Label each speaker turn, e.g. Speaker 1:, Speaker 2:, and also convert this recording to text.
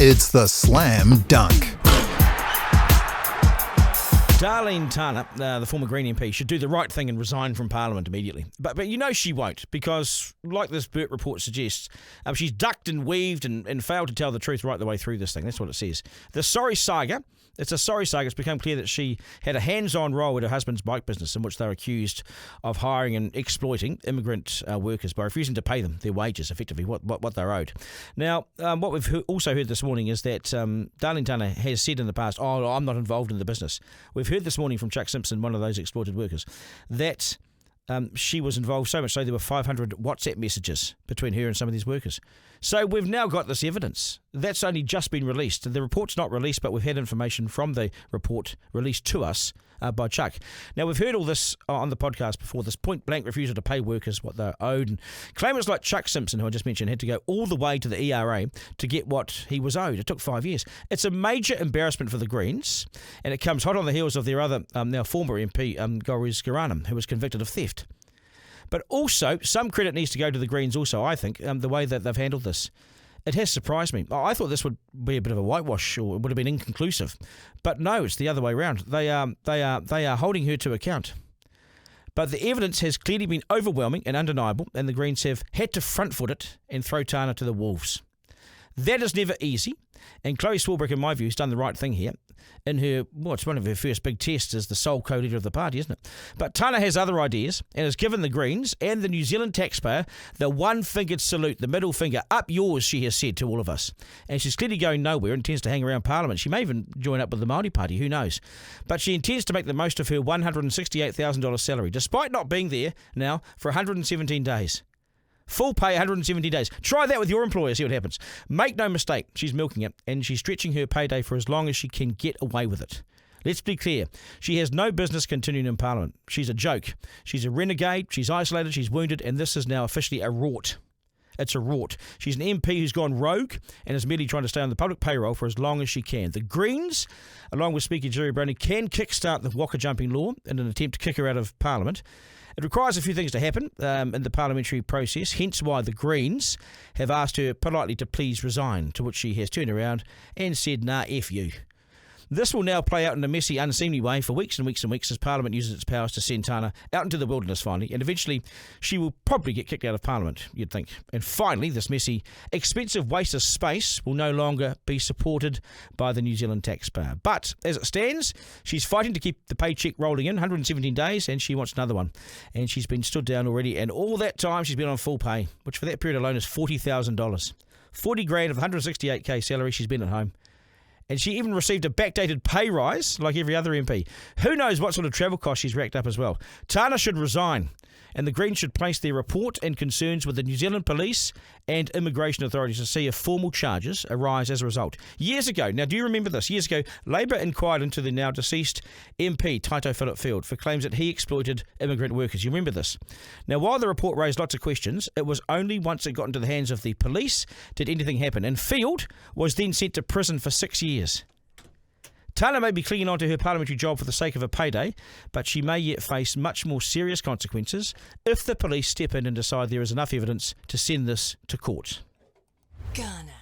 Speaker 1: It's the Slam Dunk.
Speaker 2: Darleen Tana, the former Green MP, should do the right thing and resign from Parliament immediately. But you know she won't, because, like this Burt report suggests, she's ducked and weaved and failed to tell the truth right the way through this thing. That's what it says. The sorry saga. It's a sorry saga. It's become clear that she had a hands-on role with her husband's bike business in which they were accused of hiring and exploiting immigrant workers by refusing to pay them their wages, effectively, what they're owed. Now, what we've also heard this morning is that Darleen Tana has said in the past, I'm not involved in the business. We've heard this morning from Chuck Simpson, one of those exploited workers, that she was involved so much so there were 500 WhatsApp messages between her and some of these workers. So we've now got this evidence. That's only just been released. The report's not released, but we've had information from the report released to us by Chuck. Now, we've heard all this on the podcast before, this point-blank refusal to pay workers what they're owed. And claimants like Chuck Simpson, who I just mentioned, had to go all the way to the ERA to get what he was owed. It took 5 years. It's a major embarrassment for the Greens, and it comes hot on the heels of their other, now former MP, Goliz Gharanham, who was convicted of theft. But also, some credit needs to go to the Greens also, I think, the way that they've handled this. It has surprised me. I thought this would be a bit of a whitewash, or it would have been inconclusive. But no, it's the other way around. They are holding her to account. But the evidence has clearly been overwhelming and undeniable, and the Greens have had to front-foot it and throw Tana to the wolves. That is never easy, and Chloe Swarbrick, in my view, has done the right thing here. In her, it's one of her first big tests as the sole co-leader of the party, isn't it? But Tana has other ideas and has given the Greens and the New Zealand taxpayer the one-fingered salute, the middle finger, up yours, she has said to all of us. And she's clearly going nowhere and intends to hang around Parliament. She may even join up with the Māori Party, who knows? But she intends to make the most of her $168,000 salary, despite not being there now for 117 days. Full pay, 170 days. Try that with your employer, see what happens. Make no mistake, she's milking it, and she's stretching her payday for as long as she can get away with it. Let's be clear, she has no business continuing in Parliament. She's a joke. She's a renegade, she's isolated, she's wounded, and this is now officially a rort. It's a rort. She's an MP who's gone rogue and is merely trying to stay on the public payroll for as long as she can. The Greens, along with Speaker Jerry Browning, can kickstart the Waka jumping law in an attempt to kick her out of Parliament. It requires a few things to happen in the parliamentary process, hence why the Greens have asked her politely to please resign, to which she has turned around and said, nah, F you. This will now play out in a messy, unseemly way for weeks and weeks and weeks as Parliament uses its powers to send Tana out into the wilderness finally, and eventually she will probably get kicked out of Parliament, you'd think. And finally, this messy, expensive waste of space will no longer be supported by the New Zealand taxpayer. But as it stands, she's fighting to keep the paycheck rolling in, 117 days, and she wants another one. And she's been stood down already, and all that time she's been on full pay, which for that period alone is $40,000. 40 grand of 168k salary, she's been at home. And she even received a backdated pay rise like every other MP. Who knows what sort of travel costs she's racked up as well. Tana should resign, and the Greens should place their report and concerns with the New Zealand police and immigration authorities to see if formal charges arise as a result. Years ago, now do you remember this? Years ago, Labour inquired into the now deceased MP, Taito Philip Field, for claims that he exploited immigrant workers. You remember this? Now, while the report raised lots of questions, it was only once it got into the hands of the police did anything happen. And Field was then sent to prison for 6 years. Tana may be clinging on to her parliamentary job for the sake of a payday, but she may yet face much more serious consequences if the police step in and decide there is enough evidence to send this to court.
Speaker 3: Garner.